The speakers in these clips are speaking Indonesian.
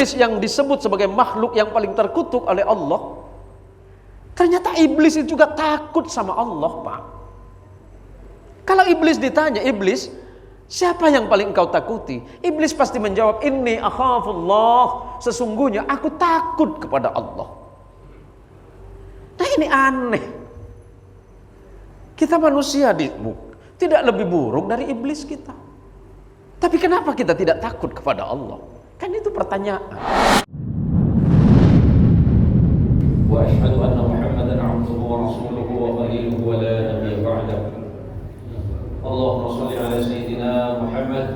Iblis yang disebut sebagai makhluk yang paling terkutuk oleh Allah, ternyata iblis itu juga takut sama Allah, Pak. Kalau iblis ditanya, iblis, siapa yang paling engkau takuti? Iblis pasti menjawab, inni akhafullah, sesungguhnya aku takut kepada Allah. Nah, ini aneh. Kita manusia tidak lebih buruk dari iblis kita. Tapi kenapa kita tidak takut kepada Allah? Kan itu pertanyaan. Wa asyhadu anna Muhammadan 'abduhu wa rasuluhu wa khaliluhu wa la nabiyya ba'dahu. Allahumma shalli 'ala sayyidina Muhammad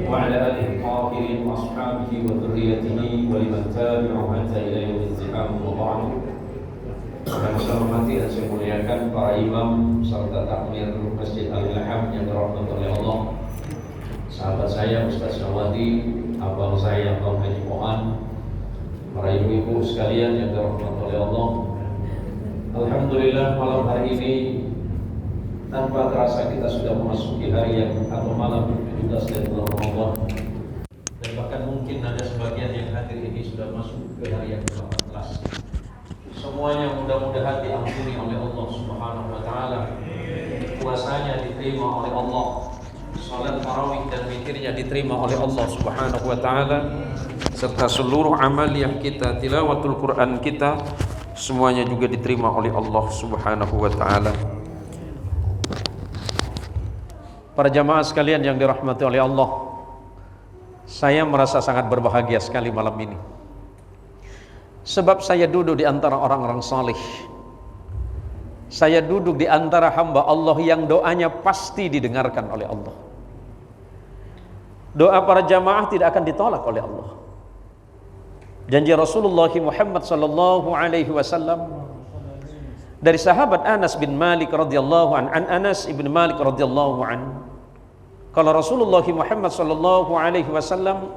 wa 'ala alihi al-tahirin wa ashabihi wa dhurriyyatihi wa liman tabi'ahum hatta ila yaumil qiyamah wa ba'd. Yang saya hormati dan saya muliakan para imam serta takmir Masjid Al-Ilham yang dirahmati oleh Allah, sahabat saya Ustaz Syawadi, abang saya Abang Haji Mohan, para ibu-ibu sekalian yang dirahmati oleh Allah. Alhamdulillah, malam hari ini tanpa terasa kita sudah memasuki hari yang atau malam 17 dari bulan Ramadan, dan bahkan mungkin ada sebagian yang hadir ini sudah masuk ke hari yang ke-14. Semuanya mudah-mudahan diampuni oleh Allah Subhanahu wa taala. Puasanya diterima oleh Allah. Salat tarawih dan witirnya diterima oleh Allah Subhanahu wa taala, serta seluruh amaliah kita, tilawatul Quran kita, semuanya juga diterima oleh Allah Subhanahu wa taala. Para jamaah sekalian yang dirahmati oleh Allah, saya merasa sangat berbahagia sekali malam ini. Sebab saya duduk di antara orang-orang salih. Saya duduk di antara hamba Allah yang doanya pasti didengarkan oleh Allah. Doa para jamaah tidak akan ditolak oleh Allah. Janji Rasulullah Muhammad sallallahu alaihi wasallam dari sahabat Anas bin Malik radhiyallahu an Anas ibn Malik radhiyallahu an, kalau Rasulullah Muhammad sallallahu alaihi wasallam,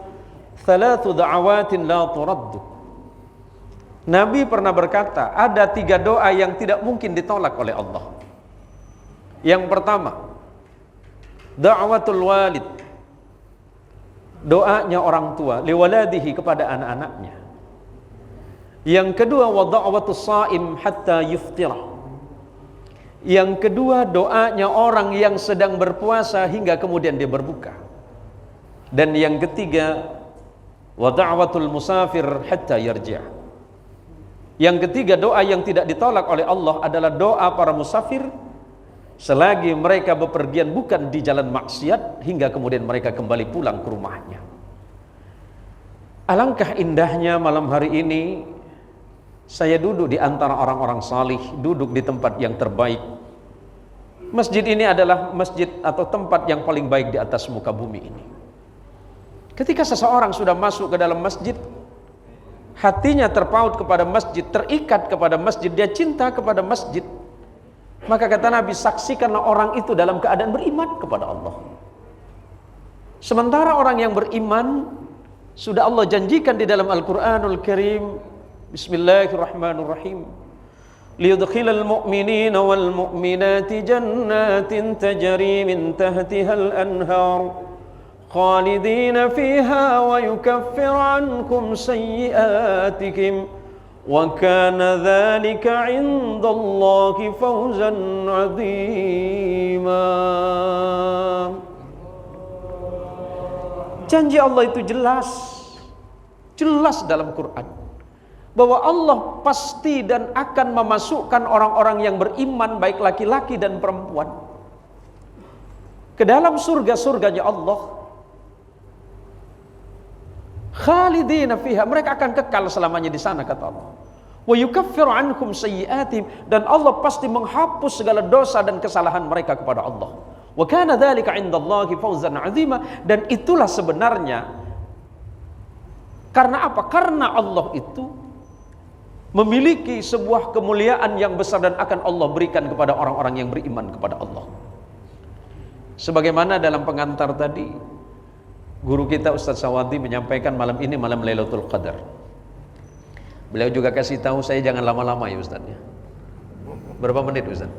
thalathu da'awatin la turaddu. Nabi pernah berkata, ada 3 doa yang tidak mungkin ditolak oleh Allah. Yang pertama, da'watul walid, doanya orang tua liwaladihi, kepada anak-anaknya. Yang kedua, wa da'watus shaim hatta yuftira. Yang kedua, doanya orang yang sedang berpuasa hingga kemudian dia berbuka. Dan yang ketiga, wa da'watul musafir hatta yarji'. Yang ketiga, doa yang tidak ditolak oleh Allah adalah doa para musafir selagi mereka bepergian bukan di jalan maksiat hingga kemudian mereka kembali pulang ke rumahnya. Alangkah indahnya malam hari ini saya duduk di antara orang-orang salih, duduk di tempat yang terbaik. Masjid ini adalah masjid atau tempat yang paling baik di atas muka bumi ini. Ketika seseorang sudah masuk ke dalam masjid, hatinya terpaut kepada masjid, terikat kepada masjid, dia cinta kepada masjid, maka kata Nabi, saksikanlah orang itu dalam keadaan beriman kepada Allah. Sementara orang yang beriman sudah Allah janjikan di dalam Al-Quranul Karim, Bismillahirrahmanirrahim, liyudkhilal mu'minina wal mu'minati jannatin tajri min tahtihal anhar khalidina fiha wa yukaffir ankum sayyiatikum wa kana dhalika 'indallahi fawzan 'azima. Janji Allah itu jelas dalam Quran, bahwa Allah pasti dan akan memasukkan orang-orang yang beriman, baik laki-laki dan perempuan, ke dalam surga-surganya Allah. Khalidina fiha, mereka akan kekal selamanya di sana, kata Allah. Wa yukaffiru ankum sayyi'atihim, dan Allah pasti menghapus segala dosa dan kesalahan mereka kepada Allah. Wa kana dzalika 'indallahi fawzan 'azima, dan itulah sebenarnya, karena apa? Karena Allah itu memiliki sebuah kemuliaan yang besar dan akan Allah berikan kepada orang-orang yang beriman kepada Allah. Sebagaimana dalam pengantar tadi, guru kita Ustaz Syawadi menyampaikan malam ini malam Lailatul Qadar. Beliau juga kasih tahu saya jangan lama-lama ya Ustaz ya. Berapa menit Ustaz?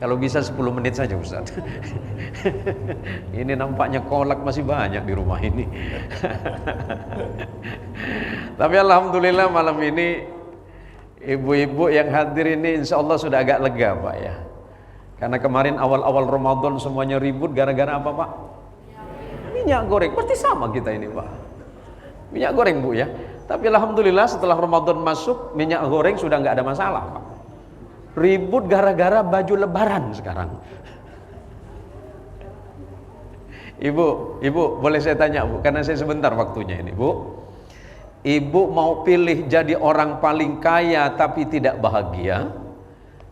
Kalau bisa 10 menit saja Ustaz. Ini nampaknya kolak masih banyak di rumah ini. Tapi alhamdulillah malam ini ibu-ibu yang hadir ini insya Allah sudah agak lega Pak ya. Karena kemarin awal-awal Ramadan semuanya ribut gara-gara apa Pak? Minyak goreng. Pasti sama kita ini Pak. Minyak goreng Bu ya. Tapi alhamdulillah setelah Ramadan masuk minyak goreng sudah nggak ada masalah Pak. Ribut gara-gara baju lebaran sekarang. Ibu boleh saya tanya Bu, karena saya sebentar waktunya ini Bu. Ibu mau pilih jadi orang paling kaya tapi tidak bahagia,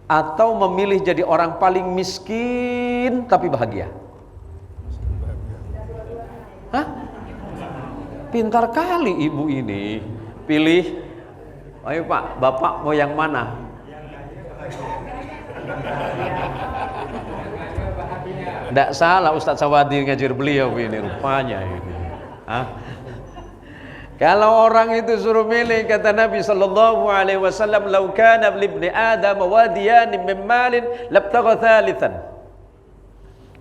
atau memilih jadi orang paling miskin tapi bahagia? Hah? Pintar kali ibu ini. Pilih. Ayo Pak, Bapak mau yang mana? Tidak salah Ustadz Sawadi ngajar beliau ini rupanya ini. Hah? Kalau orang itu suruh milih, kata Nabi sallallahu alaihi wasallam, "Lau kana libni Adam wadiyan min malin labtagha thalithan."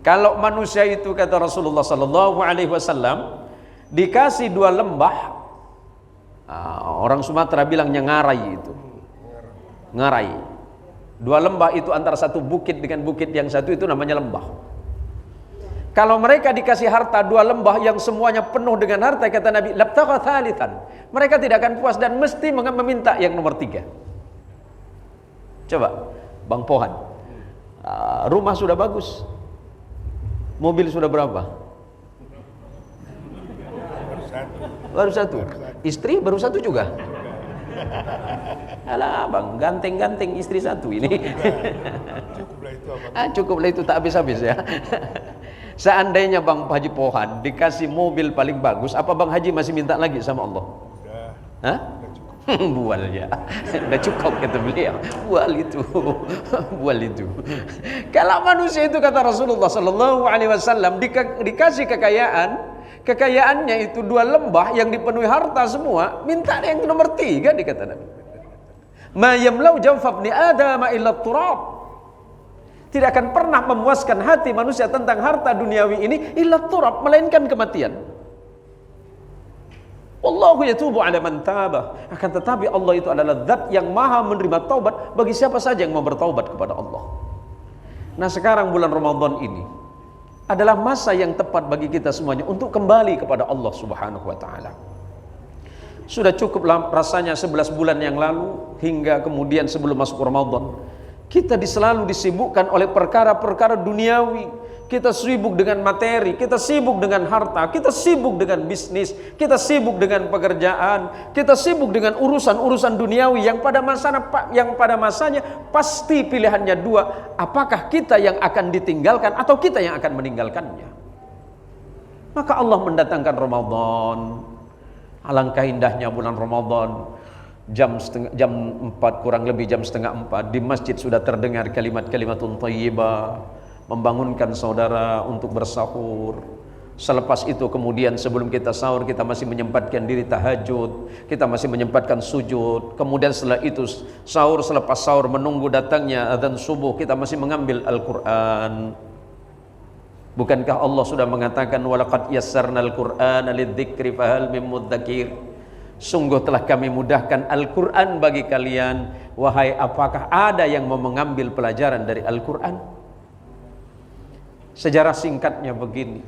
Kalau manusia itu, kata Rasulullah sallallahu alaihi wasallam, dikasih 2 lembah, orang Sumatera bilangnya ngarai itu. Ngarai. 2 lembah itu antara satu bukit dengan bukit yang satu itu namanya lembah. Kalau mereka dikasih harta 2 lembah yang semuanya penuh dengan harta, kata Nabi, labtagha thalithan. Mereka tidak akan puas dan mesti meminta yang nomor 3. Coba, Bang Pohan, rumah sudah bagus, mobil sudah berapa? Baru satu. Istri baru 1 juga. Alah Bang, ganteng-ganteng istri 1 ini. Cukuplah itu Cukuplah itu, tak habis-habis ya. Seandainya Bang Haji Pohan dikasih mobil paling bagus, apa Bang Haji masih minta lagi sama Allah? Udah. Hah? Bual ya. Udah cukup kata beliau. Bual itu. Bual itu. Kalau manusia itu, kata Rasulullah sallallahu alaihi wasallam, dikasih kekayaannya itu 2 lembah yang dipenuhi harta semua, minta yang nomor 3 dikata Nabi. Ma yamlau jawfa ibni Adam illa turab. Tidak akan pernah memuaskan hati manusia tentang harta duniawi ini illa turab, melainkan kematian. Wallahu yatubu ala man taba. Akan tetapi Allah itu adalah zat yang maha menerima taubat bagi siapa saja yang mau bertaubat kepada Allah. Nah sekarang bulan Ramadan ini adalah masa yang tepat bagi kita semuanya untuk kembali kepada Allah Subhanahu wa taala. Sudah cukup rasanya 11 bulan yang lalu hingga kemudian sebelum masuk Ramadan kita selalu disibukkan oleh perkara-perkara duniawi. Kita sibuk dengan materi, kita sibuk dengan harta, kita sibuk dengan bisnis, kita sibuk dengan pekerjaan, kita sibuk dengan urusan-urusan duniawi yang pada masanya pasti pilihannya 2. Apakah kita yang akan ditinggalkan atau kita yang akan meninggalkannya? Maka Allah mendatangkan Ramadan. Alangkah indahnya bulan Ramadan. Jam 4 kurang lebih jam setengah 4 di masjid sudah terdengar kalimat-kalimatun thayyibah, membangunkan saudara untuk bersahur. Selepas itu kemudian sebelum kita sahur kita masih menyempatkan diri tahajud, kita masih menyempatkan sujud. Kemudian setelah itu sahur, selepas sahur menunggu datangnya adzan subuh, kita masih mengambil Al-Qur'an. Bukankah Allah sudah mengatakan walaqad yassarnal Qur'ana lidzikri fahal mim mudzakir? Sungguh telah kami mudahkan Al-Quran bagi kalian. Wahai, apakah ada yang mau mengambil pelajaran dari Al-Quran? Sejarah singkatnya begini.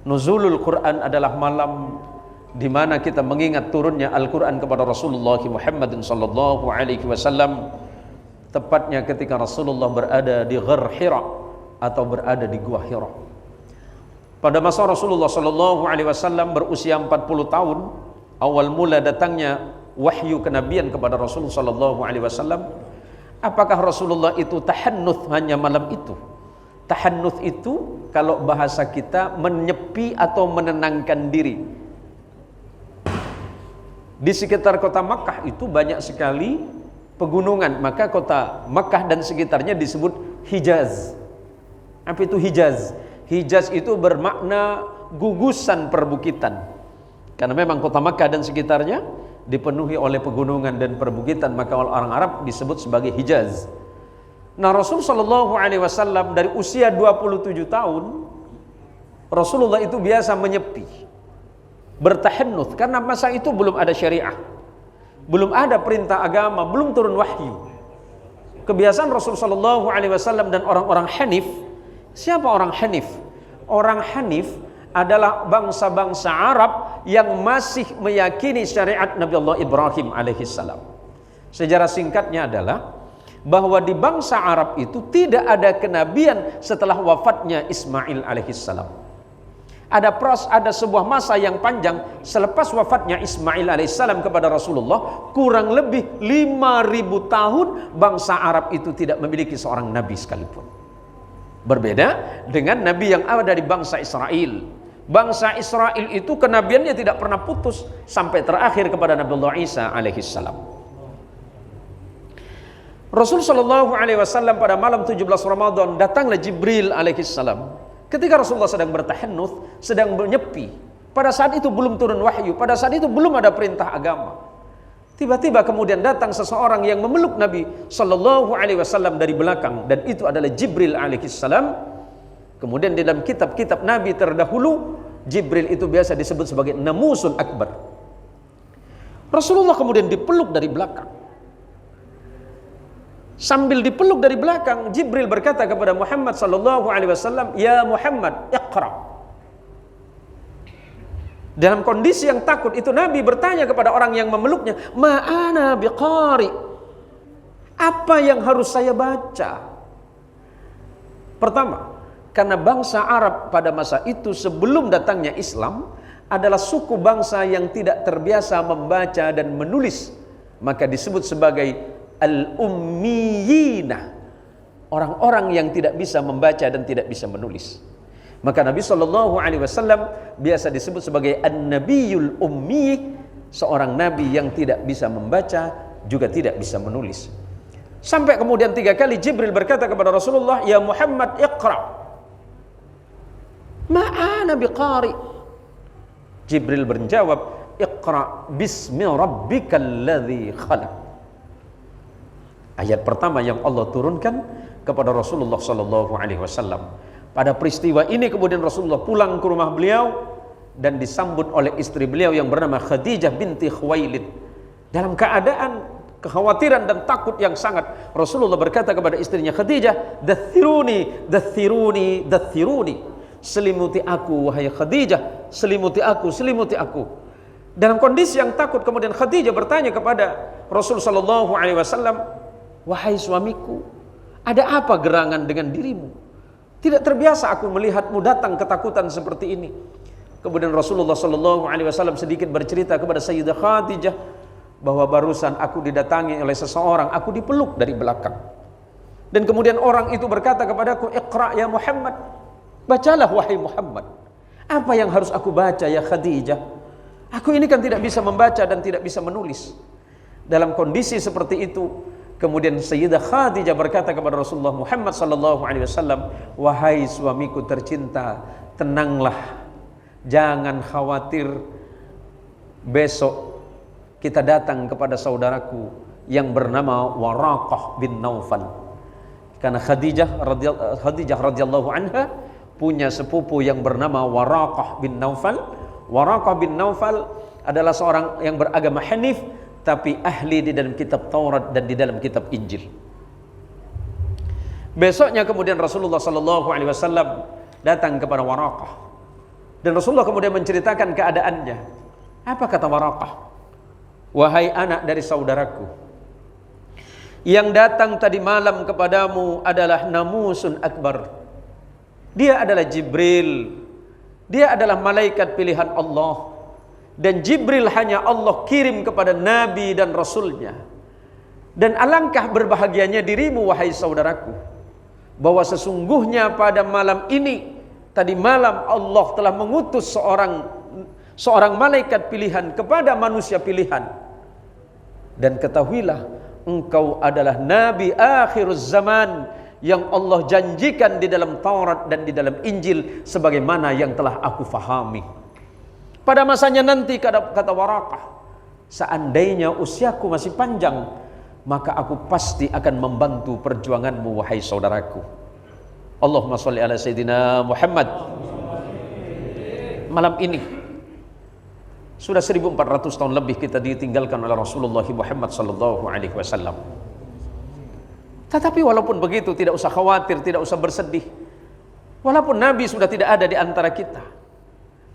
Nuzulul Quran adalah malam di mana kita mengingat turunnya Al-Quran kepada Rasulullah Muhammad sallallahu alaihi wasallam. Tepatnya ketika Rasulullah berada di Ghar Hira atau berada di Gua Hira. Pada masa Rasulullah sallallahu alaihi wasallam berusia 40 tahun, awal mula datangnya wahyu kenabian kepada Rasulullah sallallahu alaihi wasallam. Apakah Rasulullah itu tahannuth hanya malam itu? Tahannuth itu kalau bahasa kita menyepi atau menenangkan diri. Di sekitar kota Makkah itu banyak sekali pegunungan, maka kota Makkah dan sekitarnya disebut Hijaz. Apa itu Hijaz? Hijaz itu bermakna gugusan perbukitan. Karena memang kota Makkah dan sekitarnya dipenuhi oleh pegunungan dan perbukitan, maka orang Arab disebut sebagai Hijaz. Nah, Rasul Shallallahu Alaihi Wasallam dari usia 27 tahun, Rasulullah itu biasa menyepi, bertahannuth, karena masa itu belum ada syariah, belum ada perintah agama, belum turun wahyu. Kebiasaan Rasul Shallallahu Alaihi Wasallam dan orang-orang Hanif. Siapa orang Hanif? Orang Hanif adalah bangsa-bangsa Arab yang masih meyakini syariat Nabi Allah Ibrahim alaihissalam. Sejarah singkatnya adalah bahwa di bangsa Arab itu tidak ada kenabian setelah wafatnya Ismail alaihissalam. Ada sebuah masa yang panjang selepas wafatnya Ismail alaihissalam kepada Rasulullah, kurang lebih 5.000 tahun bangsa Arab itu tidak memiliki seorang nabi sekalipun. Berbeda dengan nabi yang ada di bangsa Israel. Bangsa Israel itu kenabiannya tidak pernah putus sampai terakhir kepada Nabi Allah Isa alaihissalam. Rasul Shallallahu Alaihi Wasallam pada malam 17 Ramadan datanglah Jibril alaihissalam. Ketika Rasulullah sedang bertahannuth, sedang menyepi, pada saat itu belum turun wahyu, pada saat itu belum ada perintah agama. Tiba-tiba kemudian datang seseorang yang memeluk Nabi Shallallahu Alaihi Wasallam dari belakang, dan itu adalah Jibril alaihissalam. Kemudian di dalam kitab-kitab Nabi terdahulu, Jibril itu biasa disebut sebagai Namusun Akbar. Rasulullah kemudian dipeluk dari belakang. Sambil dipeluk dari belakang, Jibril berkata kepada Muhammad sallallahu alaihi wasallam, "Ya Muhammad, iqra." Dalam kondisi yang takut itu Nabi bertanya kepada orang yang memeluknya, "Ma'ana biqari?" Apa yang harus saya baca? Pertama, karena bangsa Arab pada masa itu sebelum datangnya Islam adalah suku bangsa yang tidak terbiasa membaca dan menulis, maka disebut sebagai al-ummiyina, orang-orang yang tidak bisa membaca dan tidak bisa menulis. Maka Nabi Shallallahu Alaihi Wasallam biasa disebut sebagai an-nabiyul ummi, seorang nabi yang tidak bisa membaca juga tidak bisa menulis. Sampai kemudian 3 kali Jibril berkata kepada Rasulullah, "Ya Muhammad, iqra." Ma'ana biqari. Jibril menjawab, "Iqra bismi rabbikal ladzi khalaq." Ayat pertama yang Allah turunkan kepada Rasulullah Sallallahu Alaihi Wasallam. Pada peristiwa ini kemudian Rasulullah pulang ke rumah beliau dan disambut oleh istri beliau yang bernama Khadijah binti Khuwailid. Dalam keadaan kekhawatiran dan takut yang sangat, Rasulullah berkata kepada istrinya Khadijah, "Dathiruni, dathiruni, dathiruni." Selimuti aku wahai Khadijah, selimuti aku, selimuti aku. Dalam kondisi yang takut kemudian Khadijah bertanya kepada Rasul Sallallahu Alaihi Wasallam, "Wahai suamiku, ada apa gerangan dengan dirimu? Tidak terbiasa aku melihatmu datang ketakutan seperti ini." Kemudian Rasulullah Shallallahu Alaihi Wasallam sedikit bercerita kepada Sayyidah Khadijah bahwa barusan aku didatangi oleh seseorang, aku dipeluk dari belakang. Dan kemudian orang itu berkata kepadaku, "Iqra ya Muhammad." Bacalah wahai Muhammad. Apa yang harus aku baca ya Khadijah? Aku ini kan tidak bisa membaca dan tidak bisa menulis. Dalam kondisi seperti itu, kemudian Sayyidah Khadijah berkata kepada Rasulullah Muhammad sallallahu alaihi wasallam, "Wahai suamiku tercinta, tenanglah. Jangan khawatir. Besok kita datang kepada saudaraku yang bernama Waraqah bin Naufal." Karena Khadijah radhiyallahu anha punya sepupu yang bernama Waraqah bin Naufal. Waraqah bin Naufal adalah seorang yang beragama Hanif, tapi ahli di dalam kitab Taurat dan di dalam kitab Injil. Besoknya kemudian Rasulullah Sallallahu Alaihi Wasallam datang kepada Waraqah, dan Rasulullah kemudian menceritakan keadaannya. Apa kata Waraqah? "Wahai anak dari saudaraku, yang datang tadi malam kepadamu adalah Namusun Akbar. Dia adalah Jibril. Dia adalah malaikat pilihan Allah. Dan Jibril hanya Allah kirim kepada Nabi dan Rasulnya. Dan alangkah berbahagianya dirimu wahai saudaraku, bahwa sesungguhnya pada malam ini, tadi malam Allah telah mengutus seorang malaikat pilihan kepada manusia pilihan. Dan ketahuilah, engkau adalah Nabi akhir zaman yang Allah janjikan di dalam Taurat dan di dalam Injil sebagaimana yang telah aku fahami. Pada masanya nanti," kata Waraqah, "seandainya usiaku masih panjang, maka aku pasti akan membantu perjuanganmu wahai saudaraku. Allahumma sholli ala Sayyidina Muhammad. Malam ini sudah 1400 tahun lebih kita ditinggalkan oleh Rasulullah Muhammad sallallahu alaihi wasallam. Tetapi walaupun begitu tidak usah khawatir, tidak usah bersedih. Walaupun Nabi sudah tidak ada di antara kita.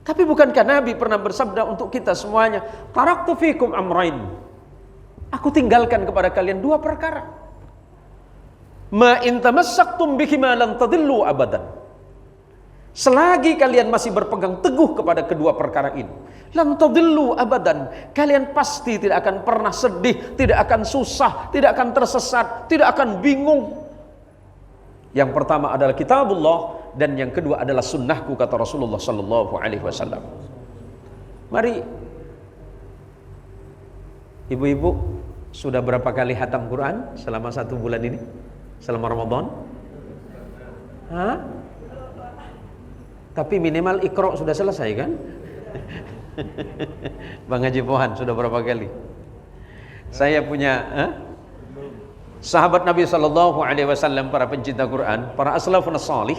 Tapi bukankah Nabi pernah bersabda untuk kita semuanya, taraktu fikum amrain. Aku tinggalkan kepada kalian dua perkara. Ma in tamassaktum bihima lan tadillu abadan. Selagi kalian masih berpegang teguh kepada kedua perkara ini, lan tadillu abadan, kalian pasti tidak akan pernah sedih, tidak akan susah, tidak akan tersesat, tidak akan bingung. Yang pertama adalah kitabullah dan yang kedua adalah sunnahku, kata Rasulullah sallallahu alaihi wasallam. Mari ibu-ibu, sudah berapa kali hatam Quran selama 1 bulan ini? Selama Ramadan? Hah? Tapi minimal Iqra sudah selesai kan? Bang Haji Pohan sudah berapa kali? Saya punya sahabat Nabi sallallahu alaihi wasallam, para pencinta Quran, para aslafun salih,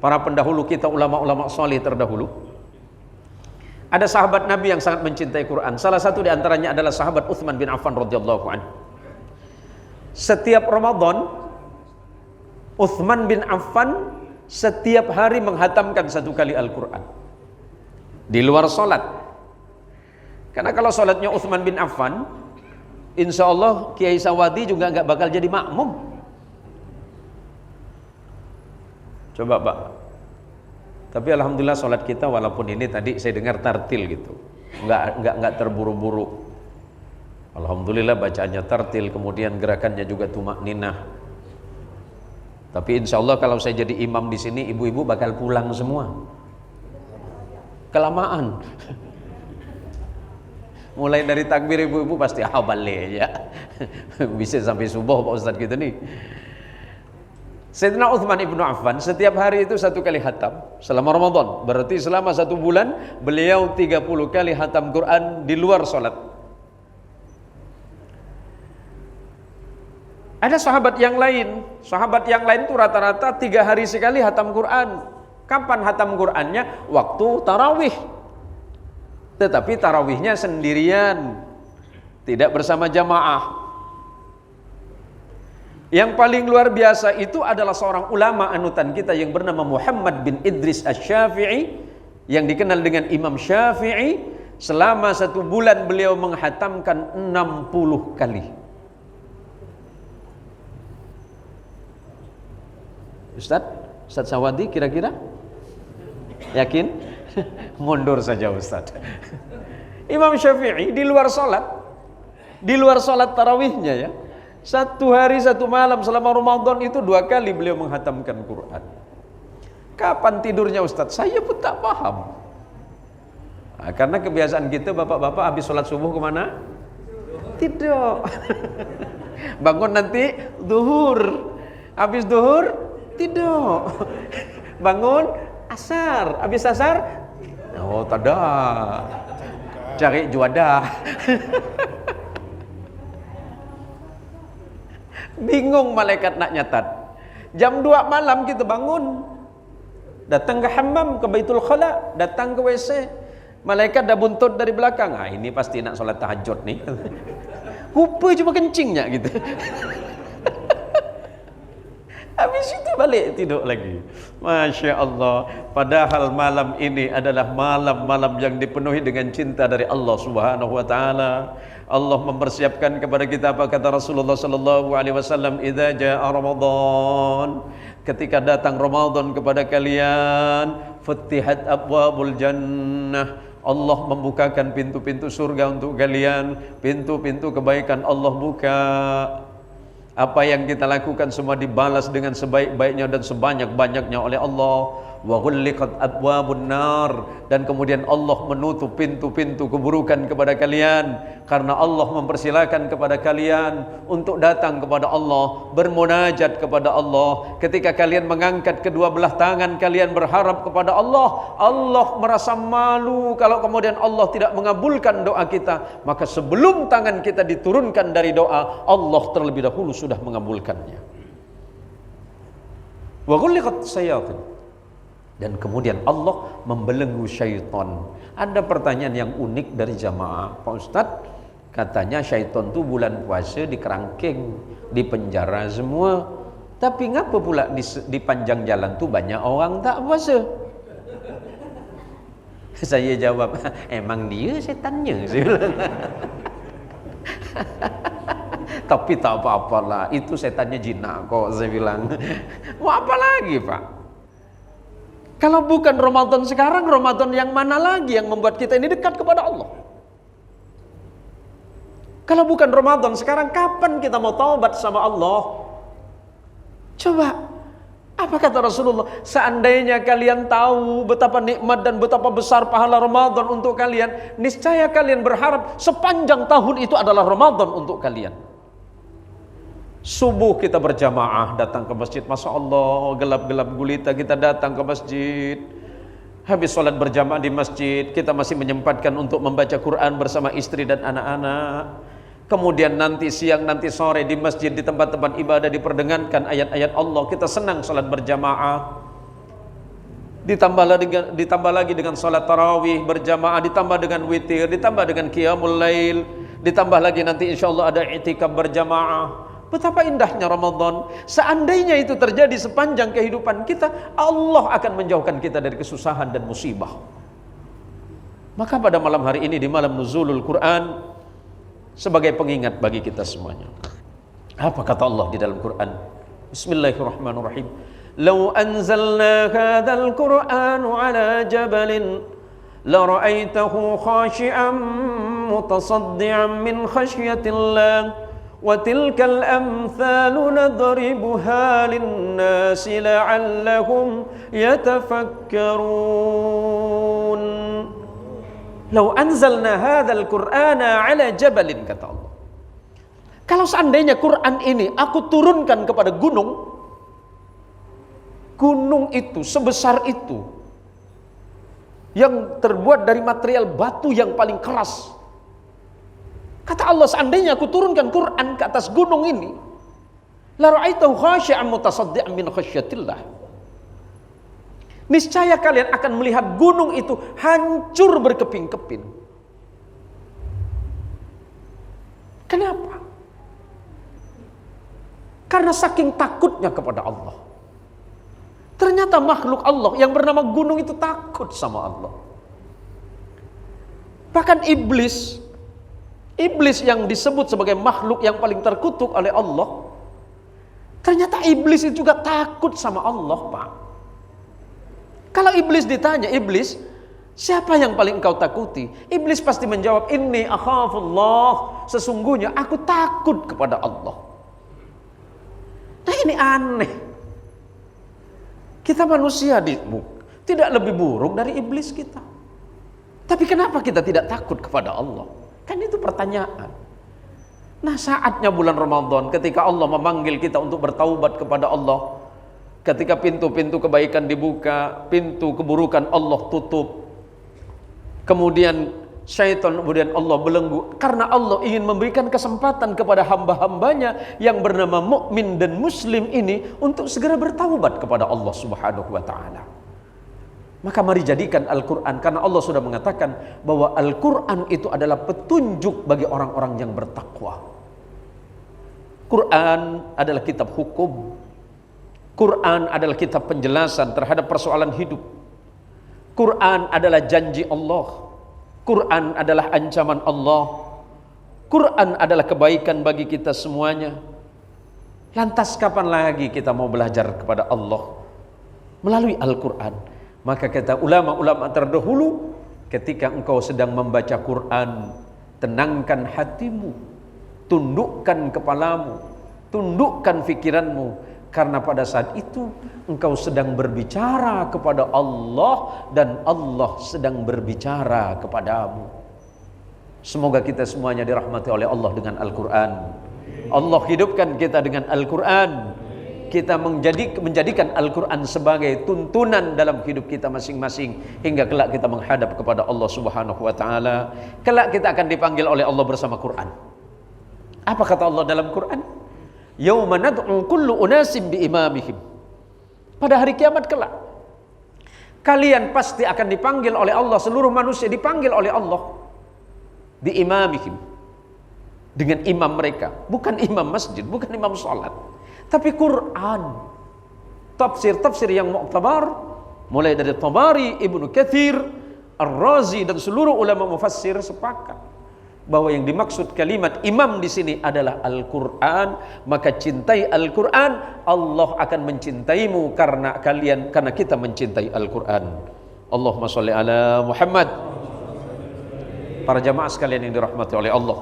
para pendahulu kita, ulama-ulama salih terdahulu. Ada sahabat Nabi yang sangat mencintai Quran. Salah satu di antaranya adalah sahabat Utsman bin Affan radhiyallahu anhu. Setiap Ramadan Utsman bin Affan setiap hari menghatamkan 1 kali Al-Quran di luar sholat. Karena kalau sholatnya Utsman bin Affan, insya Allah Kiai Sawadi juga nggak bakal jadi makmum. Coba Pak. Tapi alhamdulillah sholat kita walaupun ini tadi saya dengar tartil gitu, nggak terburu-buru. Alhamdulillah bacaannya tartil, kemudian gerakannya juga tumak ninah. Tapi insya Allah kalau saya jadi imam di sini, ibu-ibu bakal pulang semua. Kelamaan. Mulai dari takbir ibu-ibu pasti balik ya. Bisa sampai subuh Pak Ustadz gitu nih. Sayyidina Utsman ibnu Affan setiap hari itu 1 kali hatam selama Ramadan. Berarti selama 1 bulan beliau 30 kali hatam Quran di luar sholat. Ada sahabat yang lain itu rata-rata 3 hari sekali hatam Quran. Kapan hatam Qurannya? Waktu tarawih. Tetapi tarawihnya sendirian, tidak bersama jamaah. Yang paling luar biasa itu adalah seorang ulama anutan kita yang bernama Muhammad bin Idris Asy-Syafi'i, yang dikenal dengan Imam Syafi'i. Selama 1 bulan beliau menghatamkan 60 kali. Ustadz Sawadi kira-kira? Yakin? Mundur saja Ustadz. Imam Syafi'i di luar sholat tarawihnya ya, 1 hari 1 malam selama Ramadan itu 2 kali beliau menghatamkan Quran. Kapan tidurnya Ustadz? Saya pun tak paham. Nah, karena kebiasaan kita bapak-bapak habis sholat subuh kemana? Tidur. Bangun nanti duhur, habis duhur tidur, bangun asar, habis asar tada cari juadah. Bingung malaikat nak nyatat. Jam 2 malam kita bangun, datang ke hammam, ke Baitul Khala, datang ke WC, malaikat dah buntut dari belakang. Ini pasti nak sholat tahajud nih. Rupa cuma kencingnya gitu. Habis itu balik tidur lagi. Masya Allah. Padahal malam ini adalah malam-malam yang dipenuhi dengan cinta dari Allah Subhanahu wa Ta'ala. Allah mempersiapkan kepada kita apa kata Rasulullah sallallahu alaihi wasallam, "Idza jaa Ramadan." Ketika datang Ramadan kepada kalian, futtihat abwabul jannah. Allah membukakan pintu-pintu surga untuk kalian, pintu-pintu kebaikan Allah buka. Apa yang kita lakukan semua dibalas dengan sebaik-baiknya dan sebanyak-banyaknya oleh Allah. wa ghulliqat abwabun nar, dan kemudian Allah menutup pintu-pintu keburukan kepada kalian, karena Allah mempersilakan kepada kalian untuk datang kepada Allah, bermunajat kepada Allah. Ketika kalian mengangkat kedua belah tangan kalian berharap kepada Allah, Allah merasa malu kalau kemudian Allah tidak mengabulkan doa kita, maka sebelum tangan kita diturunkan dari doa, Allah terlebih dahulu sudah mengabulkannya. Wa ghulliqat syayatin, dan kemudian Allah membelenggu syaitan. Ada pertanyaan yang unik dari jamaah, Pak Ustadz, katanya syaitan tuh bulan puasa dikerangkeng, dipenjara semua, tapi ngapa pula di panjang jalan tuh banyak orang tak puasa? Saya jawab, emang dia setannya. Saya bilang. Tapi tak apa-apalah, itu setannya jinak kok, saya bilang. Mau apa lagi, Pak? Kalau bukan Ramadan sekarang, Ramadan yang mana lagi yang membuat kita ini dekat kepada Allah? Kalau bukan Ramadan sekarang, kapan kita mau taubat sama Allah? Coba, apa kata Rasulullah? Seandainya kalian tahu betapa nikmat dan betapa besar pahala Ramadan untuk kalian, niscaya kalian berharap sepanjang tahun itu adalah Ramadan untuk kalian. Subuh kita berjamaah datang ke masjid, Masya Allah, gelap-gelap gulita kita datang ke masjid. Habis sholat berjamaah di masjid, kita masih menyempatkan untuk membaca Quran bersama istri dan anak-anak. Kemudian nanti siang, nanti sore di masjid, di tempat-tempat ibadah diperdengarkan ayat-ayat Allah, kita senang sholat berjamaah. Ditambah lagi dengan sholat tarawih berjamaah, ditambah dengan witir, ditambah dengan qiyamul lail, ditambah lagi nanti insya Allah ada i'tikaf berjamaah. Betapa indahnya Ramadan. Seandainya itu terjadi sepanjang kehidupan kita, Allah akan menjauhkan kita dari kesusahan dan musibah. Maka pada malam hari ini, di malam nuzulul Quran, sebagai pengingat bagi kita semuanya, apa kata Allah di dalam Quran? Bismillahirrahmanirrahim. Lau anzalna hadzal Qur'an ala jabalin la ra'aitahu khashi'an mutasaddian min khasyatillah. وَتِلْكَ الْأَمْثَالُ نَضْرِبُهَا لِلنَّاسِ لَعَلَّهُمْ يَتَفَكَّرُونَ. لَوْ أَنزَلْنَا هَذَا الْقُرْآنَ عَلَى جَبَلٍ, kata Allah. Kalau seandainya Quran ini aku turunkan kepada gunung, gunung itu sebesar itu, yang terbuat dari material batu yang paling keras. Kata Allah, seandainya aku turunkan Quran ke atas gunung ini, la ra'aitahu khashi'an mutasaddian min khasyatillah. Niscaya kalian akan melihat gunung itu hancur berkeping-keping. Kenapa? Karena saking takutnya kepada Allah. Ternyata makhluk Allah yang bernama gunung itu takut sama Allah. Bahkan iblis yang disebut sebagai makhluk yang paling terkutuk oleh Allah, ternyata iblis itu juga takut sama Allah, Pak. Kalau iblis ditanya, iblis, siapa yang paling engkau takuti? Iblis pasti menjawab, inni akhafullah, sesungguhnya aku takut kepada Allah. Nah, ini aneh. Kita manusia tidak lebih buruk dari iblis kita. Tapi kenapa kita tidak takut kepada Allah? Kan itu pertanyaan. Nah, saatnya bulan Ramadan, ketika Allah memanggil kita untuk bertaubat kepada Allah, ketika pintu-pintu kebaikan dibuka, pintu keburukan Allah tutup, kemudian syaitan, kemudian Allah belenggu, karena Allah ingin memberikan kesempatan kepada hamba-hambanya yang bernama mukmin dan muslim ini untuk segera bertaubat kepada Allah Subhanahu wa ta'ala. Maka mari jadikan Al-Quran, karena Allah sudah mengatakan bahwa Al-Quran itu adalah petunjuk bagi orang-orang yang bertakwa. Quran adalah kitab hukum. Quran adalah kitab penjelasan terhadap persoalan hidup. Quran adalah janji Allah. Quran adalah ancaman Allah. Quran adalah kebaikan bagi kita semuanya. Lantas kapan lagi kita mau belajar kepada Allah melalui Al-Quran? Maka kata ulama-ulama terdahulu, ketika engkau sedang membaca Quran, tenangkan hatimu, tundukkan kepalamu, tundukkan fikiranmu, Karena pada saat itu engkau sedang berbicara kepada Allah dan Allah sedang berbicara kepadamu. Semoga kita semuanya dirahmati oleh Allah dengan Al-Quran. Allah hidupkan kita dengan Al-Quran. Kita menjadikan Al-Quran sebagai tuntunan dalam hidup kita masing-masing hingga kelak kita menghadap kepada Allah Subhanahu wa taala. Kelak kita akan dipanggil oleh Allah bersama Quran. Apa kata Allah dalam Quran? Yauma nad'u kullu unasim bi imamihim. Pada hari kiamat kelak kalian pasti akan dipanggil oleh Allah, seluruh manusia dipanggil oleh Allah bi imamihim, dengan imam mereka, bukan imam masjid, bukan imam salat, tapi Quran. Tafsir-tafsir yang mu'tabar mulai dari Tabari, Ibnu Katsir, Ar-Razi dan seluruh ulama mufassir sepakat bahwa yang dimaksud kalimat imam di sini adalah Al-Quran. Maka cintai Al-Quran, Allah akan mencintaimu karena kita mencintai Al-Quran. Allahumma sholli ala Muhammad. Para jamaah sekalian yang dirahmati oleh Allah,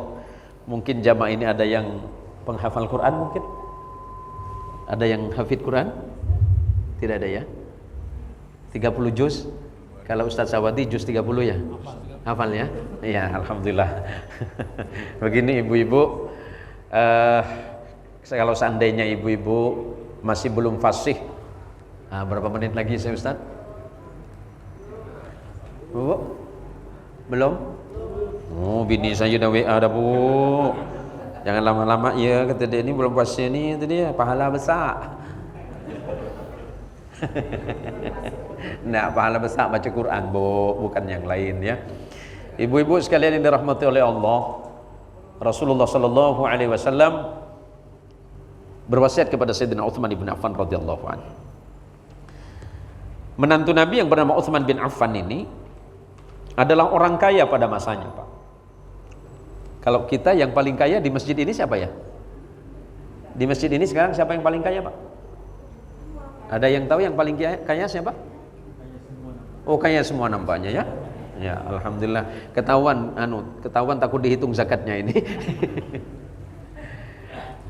mungkin jamaah ini ada yang penghafal Quran, mungkin ada yang hafid Quran? Tidak ada ya? 30 juz. Kalau Ustaz Sawadi juz 30 ya? Hafal ya? Iya, alhamdulillah. Begini ibu-ibu, kalau seandainya ibu-ibu masih belum fasih, berapa menit lagi saya Ustaz? Bu? Belum? Oh, bini saya udah WA dah bu. Jangan lama-lama ya, kata dia ini belum fasih ni, kata dia pahala besar. Nah, pahala besar baca Quran bu, bukan yang lain ya. Ibu-ibu sekalian yang dirahmati oleh Allah, Rasulullah sallallahu alaihi wasallam berwasiat kepada Sayyidina Utsman bin Affan radhiyallahu anhu. Menantu Nabi yang bernama Utsman bin Affan ini adalah orang kaya pada masanya, Pak. Kalau kita yang paling kaya di masjid ini siapa ya? Di masjid ini sekarang siapa yang paling kaya, Pak? Ada yang tahu yang paling kaya siapa? Oh, kaya semua nampaknya ya. Ya, alhamdulillah. Ketahuan takut dihitung zakatnya ini.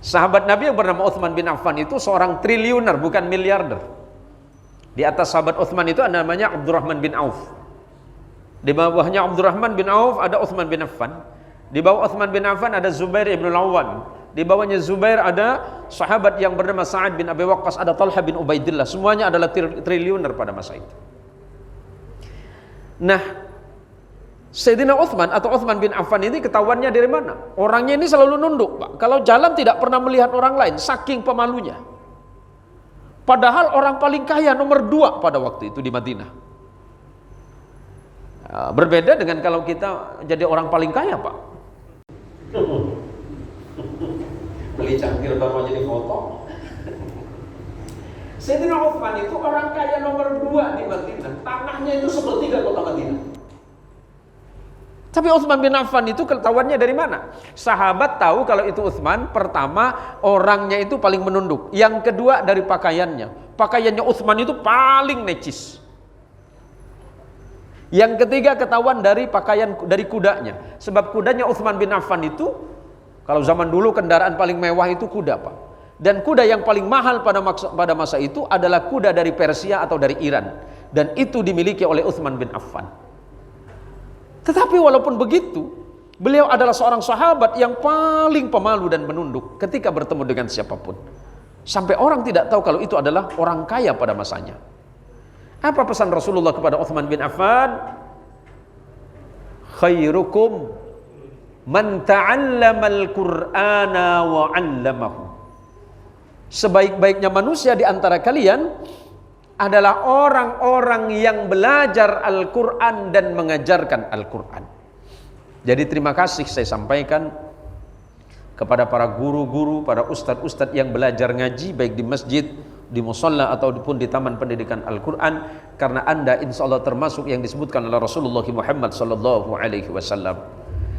Sahabat Nabi yang bernama Utsman bin Affan itu seorang triliuner, bukan miliarder. Di atas sahabat Utsman itu ada namanya Abdurrahman bin Auf. Di bawahnya Abdurrahman bin Auf ada Utsman bin Affan. Di bawah Utsman bin Affan ada Zubair ibn al-Awwam. Di bawahnya Zubair ada sahabat yang bernama Sa'ad bin Abi Waqqas, ada Talha bin Ubaidillah. Semuanya adalah triliuner pada masa itu. Nah, Sayyidina Utsman atau Utsman bin Affan ini ketahuannya dari mana? Orangnya ini selalu nunduk, Pak. Kalau jalan tidak pernah melihat orang lain, saking pemalunya. Padahal orang paling kaya nomor 2 pada waktu itu di Madinah. Berbeda dengan kalau kita jadi orang paling kaya, Pak. Beli cangkir baru jadi foto. Sayyidina Utsman itu orang kaya nomor 2 di Madinah. Tanahnya itu sepertiga kota Madinah. Tapi Utsman bin Affan itu ketahuannya dari mana? Sahabat tahu kalau itu Utsman, pertama orangnya itu paling menunduk. Yang kedua dari pakaiannya. Pakaiannya Utsman itu paling necis. Yang ketiga ketahuan dari pakaian dari kudanya. Sebab kudanya Utsman bin Affan itu, kalau zaman dulu kendaraan paling mewah itu kuda, Pak. Dan kuda yang paling mahal pada masa itu adalah kuda dari Persia atau dari Iran. Dan itu dimiliki oleh Utsman bin Affan. Tetapi walaupun begitu, beliau adalah seorang sahabat yang paling pemalu dan menunduk ketika bertemu dengan siapapun. Sampai orang tidak tahu kalau itu adalah orang kaya pada masanya. Apa pesan Rasulullah kepada Utsman bin Affan? Khairukum man ta'allamal Qur'ana wa 'allamahu. Sebaik-baiknya manusia di antara kalian adalah orang-orang yang belajar Al-Quran dan mengajarkan Al-Quran. Jadi terima kasih saya sampaikan kepada para guru-guru, para ustadz-ustadz yang belajar ngaji baik di masjid, di musalla ataupun di taman pendidikan Al-Quran, karena Anda insya Allah termasuk yang disebutkan oleh Rasulullah Muhammad sallallahu alaihi wasallam.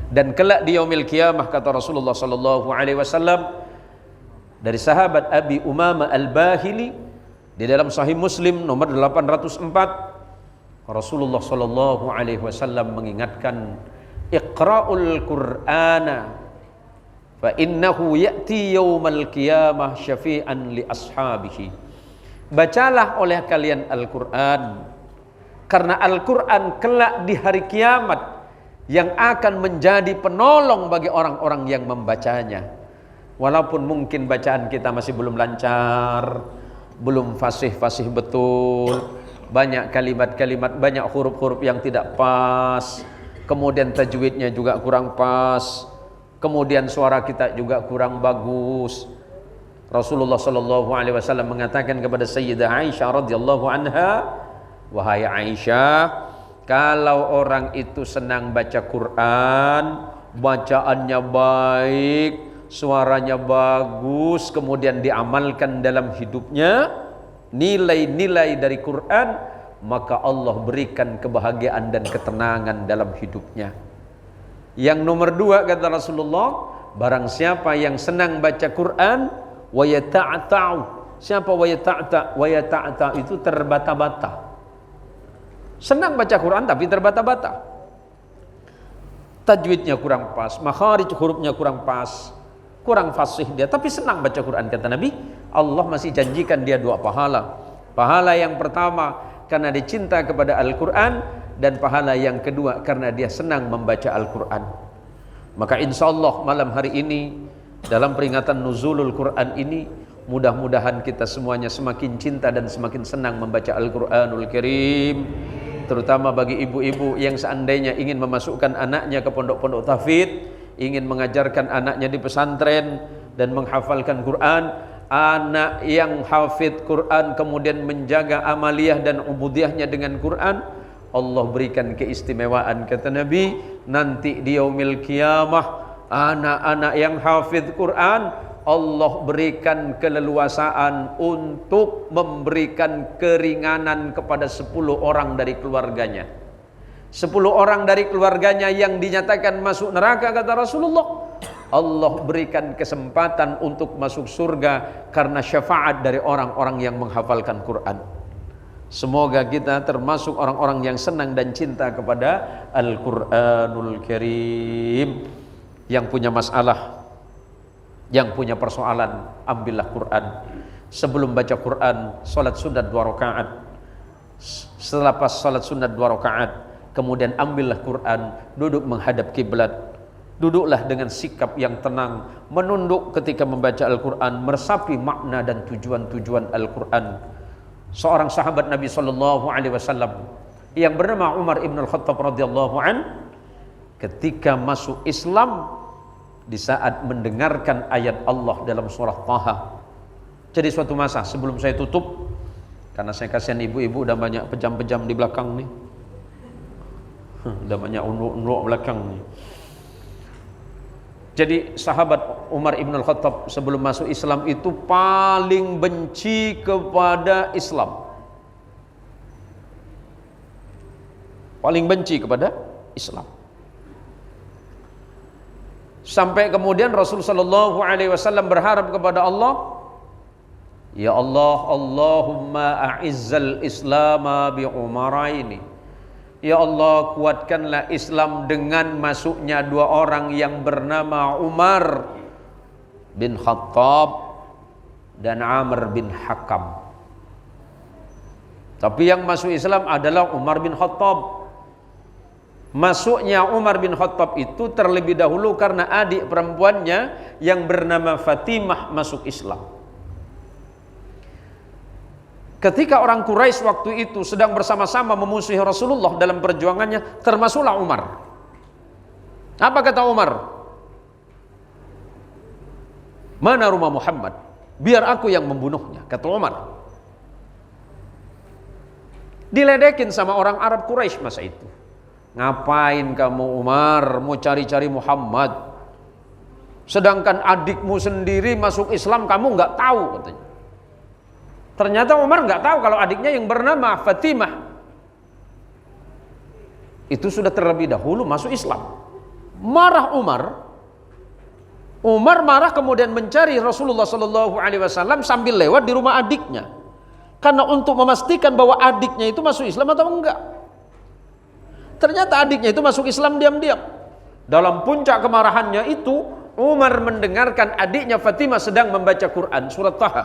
Dan kelak di yaumil qiyamah kata Rasulullah sallallahu alaihi wasallam dari sahabat Abi Umamah Al-Bahili di dalam Sahih Muslim nomor 804, Rasulullah sallallahu alaihi wasallam mengingatkan, Iqra'ul Qur'ana fa innahu ya'ti yaumal qiyamah syafi'an li ashabihi. Bacalah oleh kalian Al-Qur'an, karena Al-Qur'an kelak di hari kiamat yang akan menjadi penolong bagi orang-orang yang membacanya. Walaupun mungkin bacaan kita masih belum lancar, belum fasih-fasih betul, banyak kalimat-kalimat, banyak huruf-huruf yang tidak pas, kemudian tajwidnya juga kurang pas, kemudian suara kita juga kurang bagus. Rasulullah sallallahu alaihi wasallam mengatakan kepada Sayyidah Aisyah radhiyallahu anha, wahai Aisyah, kalau orang itu senang baca Quran, bacaannya baik, suaranya bagus, kemudian diamalkan dalam hidupnya nilai-nilai dari Quran, maka Allah berikan kebahagiaan dan ketenangan dalam hidupnya. Yang nomor 2 kata Rasulullah, barang siapa yang senang baca Quran, wa yata'ta'u. Siapa wa yata'ta'? Wa yata'ta' itu terbata-bata. Senang baca Quran tapi terbata-bata. Tajwidnya kurang pas, makharij hurufnya kurang pas, kurang fasih dia, tapi senang baca Quran. Kata Nabi, Allah masih janjikan dia 2 pahala. Pahala yang pertama karena dia cinta kepada Al-Quran, dan pahala yang kedua karena dia senang membaca Al-Quran. Maka insya Allah malam hari ini dalam peringatan nuzulul Quran ini, mudah-mudahan kita semuanya semakin cinta dan semakin senang membaca Al-Quranul Karim. Terutama bagi ibu-ibu yang seandainya ingin memasukkan anaknya ke pondok-pondok tahfidz, ingin mengajarkan anaknya di pesantren dan menghafalkan Quran. Anak yang hafidz Quran kemudian menjaga amaliyah dan ubudiyahnya dengan Quran, Allah berikan keistimewaan. Kata Nabi, nanti di yaumil qiyamah, anak-anak yang hafidz Quran Allah berikan keleluasaan untuk memberikan keringanan kepada 10 orang dari keluarganya. 10 orang dari keluarganya yang dinyatakan masuk neraka, kata Rasulullah, Allah berikan kesempatan untuk masuk surga karena syafaat dari orang-orang yang menghafalkan Quran. Semoga kita termasuk orang-orang yang senang dan cinta kepada Al-Quranul Karim. Yang punya masalah, yang punya persoalan, ambillah Quran. Sebelum baca Quran, salat sunat 2 rakaat. Setelah pas salat sunat 2 rakaat, kemudian ambillah Quran, duduk menghadap kiblat. Duduklah dengan sikap yang tenang, menunduk ketika membaca Al-Quran, meresapi makna dan tujuan-tujuan Al-Quran. Seorang sahabat Nabi SAW yang bernama Umar ibn al-Khattab radhiyallahu an, ketika masuk Islam, di saat mendengarkan ayat Allah dalam surah Taha. Jadi suatu masa sebelum saya tutup, karena saya kasihan ibu-ibu udah banyak pejam-pejam di belakang nih, udah banyak unuk-unuk belakang nih. Jadi sahabat Umar ibn al-Khattab sebelum masuk Islam itu paling benci kepada Islam, paling benci kepada Islam. Sampai kemudian Rasul sallallahu alaihi wasallam berharap kepada Allah, ya Allah, Allahumma a'izzal islama bi umaraini. Ya Allah, kuatkanlah Islam dengan masuknya 2 orang yang bernama Umar bin Khattab dan Amr bin Hakam. Tapi yang masuk Islam adalah Umar bin Khattab. Masuknya Umar bin Khattab itu terlebih dahulu karena adik perempuannya yang bernama Fatimah masuk Islam. Ketika orang Quraisy waktu itu sedang bersama-sama memusuhi Rasulullah dalam perjuangannya, termasuklah Umar. Apa kata Umar? Mana rumah Muhammad? Biar aku yang membunuhnya, kata Umar. Diledekin sama orang Arab Quraisy masa itu. Ngapain kamu Umar mau cari-cari Muhammad? Sedangkan adikmu sendiri masuk Islam kamu nggak tahu, katanya. Ternyata Umar nggak tahu kalau adiknya yang bernama Fatimah itu sudah terlebih dahulu masuk Islam. Marah Umar. Umar marah kemudian mencari Rasulullah SAW sambil lewat di rumah adiknya, karena untuk memastikan bahwa adiknya itu masuk Islam atau enggak. Ternyata adiknya itu masuk Islam diam-diam. Dalam puncak kemarahannya itu, Umar mendengarkan adiknya Fatimah sedang membaca Quran surat Taha.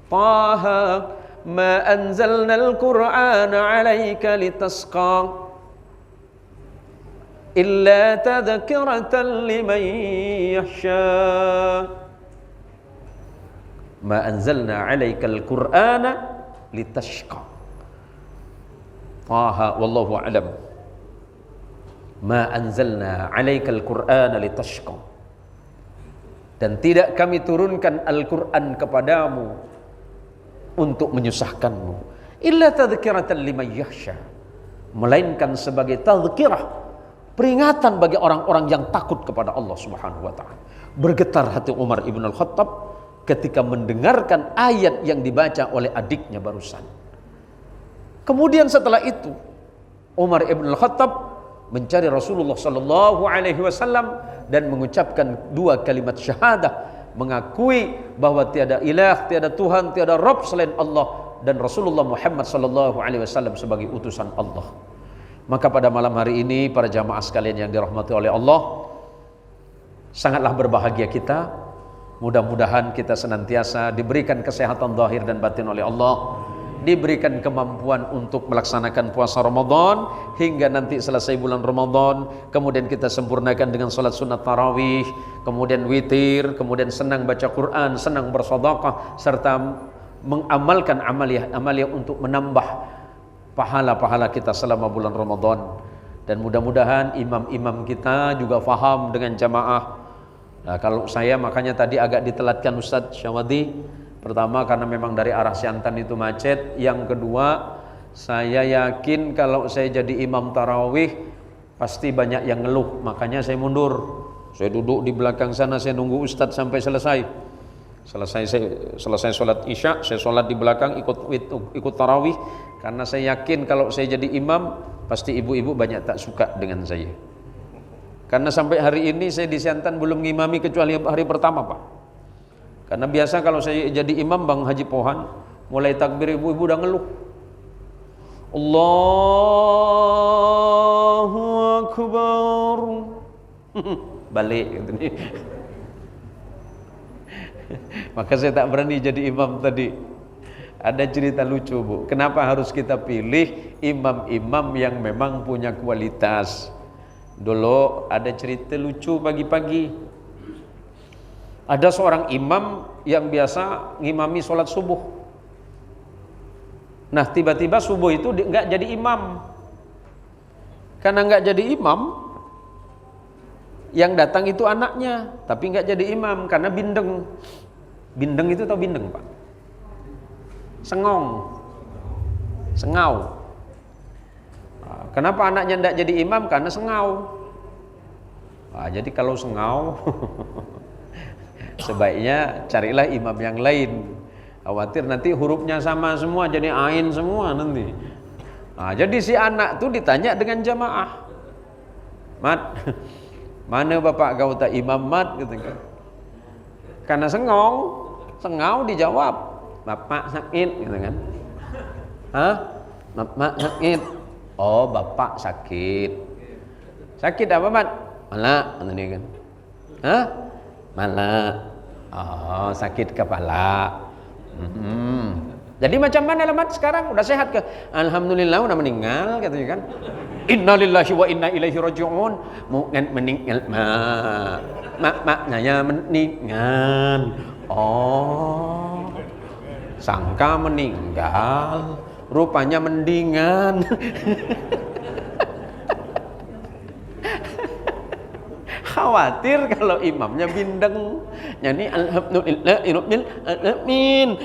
Taha ma anzalna al-Qur'ana 'alaika litasqa illa tadhkiratan liman yakhsha. Ma anzalna 'alaika al-Qur'ana litashqa. Taha wallahu a'lam. Ma anzalna 'alaikal qur'ana litashqa. Dan tidak kami turunkan Al-Qur'an kepadamu untuk menyusahkanmu, illa tadhkiratan liman yakhsha, melainkan sebagai tadhkirah, peringatan bagi orang-orang yang takut kepada Allah Subhanahu wa taala. Bergetar hati Umar ibn al-Khattab ketika mendengarkan ayat yang dibaca oleh adiknya barusan. Kemudian setelah itu Umar ibn al-Khattab mencari Rasulullah sallallahu alaihi wasallam dan mengucapkan dua kalimat syahadah, mengakui bahwa tiada ilah, tiada Tuhan, tiada Rabb selain Allah, dan Rasulullah Muhammad sallallahu alaihi wasallam sebagai utusan Allah. Maka pada malam hari ini para jamaah sekalian yang dirahmati oleh Allah, sangatlah berbahagia kita. Mudah-mudahan kita senantiasa diberikan kesehatan zahir dan batin oleh Allah, diberikan kemampuan untuk melaksanakan puasa Ramadan hingga nanti selesai bulan Ramadan, kemudian kita sempurnakan dengan salat sunat tarawih, kemudian witir, kemudian senang baca Quran, senang bersedekah, serta mengamalkan amalia untuk menambah pahala-pahala kita selama bulan Ramadan. Dan mudah-mudahan imam-imam kita juga faham dengan jamaah. Nah, kalau saya makanya tadi agak ditelatkan Ustadz Syawadi. Pertama karena memang dari arah Siantan itu macet. Yang kedua, saya yakin kalau saya jadi imam tarawih pasti banyak yang ngeluh. Makanya saya mundur. Saya duduk di belakang sana, saya nunggu Ustadz sampai selesai. Selesai sholat Isya, saya sholat di belakang ikut tarawih. Karena saya yakin kalau saya jadi imam pasti ibu-ibu banyak tak suka dengan saya. Karena sampai hari ini saya di Siantan belum ngimami kecuali hari pertama, Pak. Karena biasa kalau saya jadi imam Bang Haji Pohan, mulai takbir ibu-ibu udah ngeluh. Allahu Akbar. Balik gitu nih. Maka saya tak berani jadi imam tadi. Ada cerita lucu, Bu. Kenapa harus kita pilih imam-imam yang memang punya kualitas? Dulu ada cerita lucu pagi-pagi. Ada seorang imam yang biasa ngimami sholat subuh. Nah tiba-tiba subuh itu nggak jadi imam. Karena nggak jadi imam, yang datang itu anaknya, tapi nggak jadi imam karena bindeng. Bindeng itu tau bindeng, Pak? Sengau. Kenapa anaknya nggak jadi imam? Karena sengau. Jadi kalau sengau sebaiknya carilah imam yang lain. Khawatir nanti hurufnya sama semua, jadi ain semua nanti. Jadi si anak tuh ditanya dengan jamaah, Mat, mana bapak kau tak imam Mat? Gitu kan. Karena sengau dijawab, bapak sakit, gitu kan. Bapak sakit. Oh bapak sakit. Sakit apa Mat? Malak, nanti kan. Malak. Oh sakit kepala. Jadi macam mana Mat sekarang? Udah sehat ke? Alhamdulillah udah meninggal katanya kan. Innalillahi wa inna ilaihi raji'un. Mungkin meninggal maknanya meninggal. Oh. Sangka meninggal, rupanya mendingan. Khawatir kalau imamnya bindeng, nyanyi alhamdulillah alamin.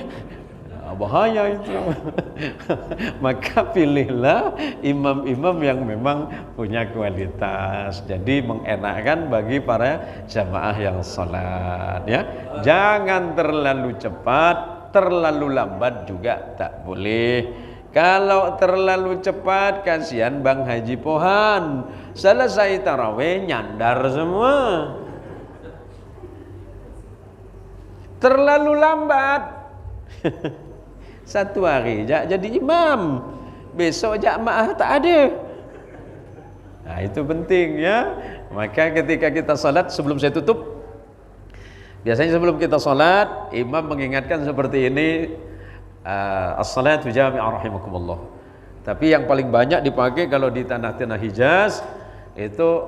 Bahaya itu. Maka pilihlah imam-imam yang memang punya kualitas. Jadi mengenakkan bagi para jamaah yang sholat, ya. Jangan terlalu cepat, terlalu lambat juga tak boleh. Kalau terlalu cepat kasihan Bang Haji Pohan, selesai tarawih nyandar semua. Terlalu lambat. Satu hari jadi imam, besok jamaah tak ada. Nah, itu penting ya. Maka ketika kita salat, sebelum saya tutup, biasanya sebelum kita salat, imam mengingatkan seperti ini, as-salatu jami'ah rahimakumullah. Tapi yang paling banyak dipakai kalau di tanah-tanah Hijaz itu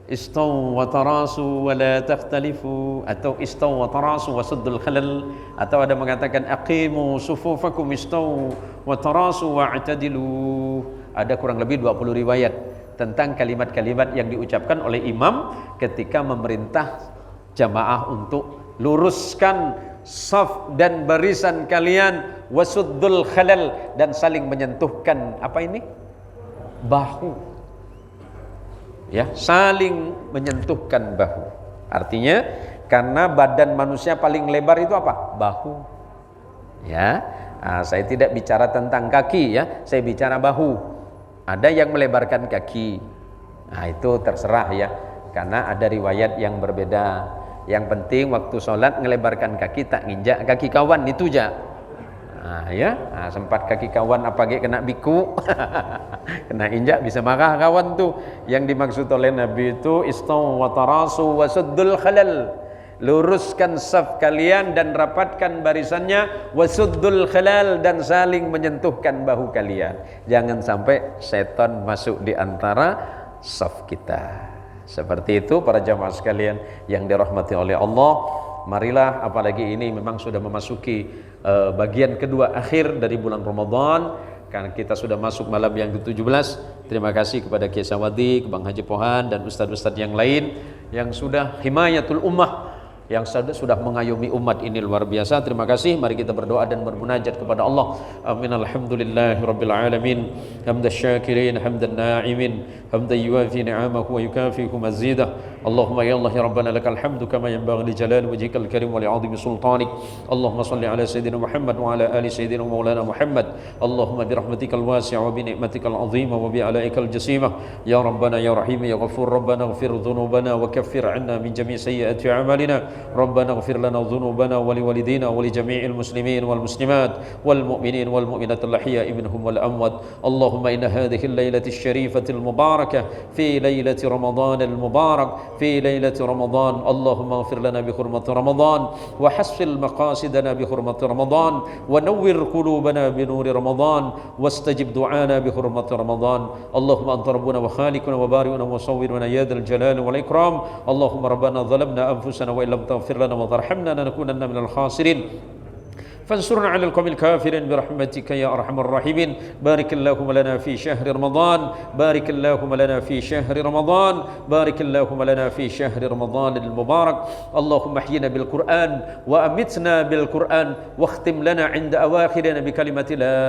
istaw wa tarasu wa la takhtalifu, atau istaw wa tarasu wa suddul khalal, atau ada mengatakan aqimu sufufakum istaw wa tarasu wa i'tadilu. Ada kurang lebih 20 riwayat tentang kalimat-kalimat yang diucapkan oleh imam ketika memerintah jamaah untuk luruskan saf dan barisan kalian, wasuddul khalal, dan saling menyentuhkan apa ini? Bahu. Ya, saling menyentuhkan bahu. Artinya karena badan manusia paling lebar itu apa? Bahu. Ya. Saya tidak bicara tentang kaki ya, saya bicara bahu. Ada yang melebarkan kaki. Nah, itu terserah ya. Karena ada riwayat yang berbeda. Yang penting waktu sholat ngelebarkan kaki, tak nginjak kaki kawan, itu aja. Sempat kaki kawan apalagi kena biku kena injak bisa marah kawan tuh. Yang dimaksud oleh Nabi itu istaw wa tarasu wa suddul khalal, luruskan saf kalian dan rapatkan barisannya, wasuddul khalal, dan saling menyentuhkan bahu kalian. Jangan sampai setan masuk di antara saf kita. Seperti itu para jamaah sekalian yang dirahmati oleh Allah. Marilah, apalagi ini memang sudah memasuki bagian kedua akhir dari bulan Ramadan, karena kita sudah masuk malam yang ke-17. Terima kasih kepada Kiai Sawadi, Bang Haji Pohan, dan ustadz-ustadz yang lain yang sudah himayatul ummah, yang sudah mengayomi umat ini, luar biasa. Terima kasih. Mari kita berdoa dan bermunajat kepada Allah. Amin. Alhamdulillahi rabbil alamin, hamdan syakirin, hamdan na'imin, hamdan yuwafi ni'amahu wa yukafi'u mazidah. Allahumma ya Allah ya Rabbana lakal hamdu kama yanbaghi li jalali wajhikal karim wa li 'azimi sultanik. Allahumma salli ala sayyidina Muhammad wa ala ali sayyidina maulana Muhammad. Allahumma bi rahmatikal wasi'ah wa bi ni'matikal 'azimah wa bi alaikal jasimah. Ya Rabbana ya Rahim ya Ghafur, Rabbana ighfir dhunubana wa kaffir 'anna min jami' sayyiati a'malina. ربنا اغفر لنا ذنوبنا ولوالدينا ولجميع المسلمين والمسلمات والمؤمنين والمؤمنات الأحياء منهم والأموات. اللهم إن هذه الليلة الشريفة المباركة في ليلة رمضان المبارك، في ليلة رمضان، اللهم اغفر لنا بحرمة رمضان، وحسن مقاصدنا بحرمة رمضان، ونور قلوبنا بنور رمضان، واستجب دعانا بحرمة رمضان. اللهم أنت ربنا وخالقنا وبارئنا ومصورنا يا ذا الجلال والإكرام. اللهم ربنا ظلمنا أنفسنا وإن لم تغفر لنا وترحمنا لنكونن من الخاسرين. فانصرنا على القوم الكافرين برحمتك يا أرحم الراحمين. بارك اللهم لنا في شهر رمضان، بارك اللهم لنا في شهر رمضان، بارك اللهم لنا في شهر رمضان المبارك. اللهم احينا بالقرآن وأمتنا بالقرآن، واختم لنا عند أواخرنا بكلمة لا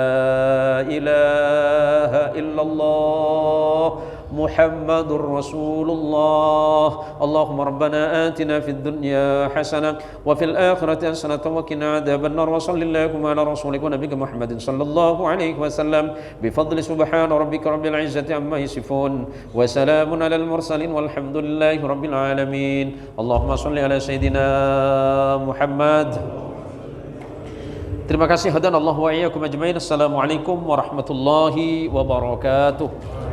إله إلا الله محمد رسول الله. اللهم ربنا آتنا في الدنيا حسنة وفي الآخرة حسنة وقنا عذاب النار. وصل اللهم على رسولك ونبيك محمد صلى الله عليه وسلم بفضل سبحان ربك رب العزة عما يصفون وسلام على المرسلين والحمد لله رب العالمين. اللهم صل على سيدنا محمد. Terima kasih. Hadanallahu wa iyyakum ajmain. Assalamualaikum warahmatullahi wabarakatuh.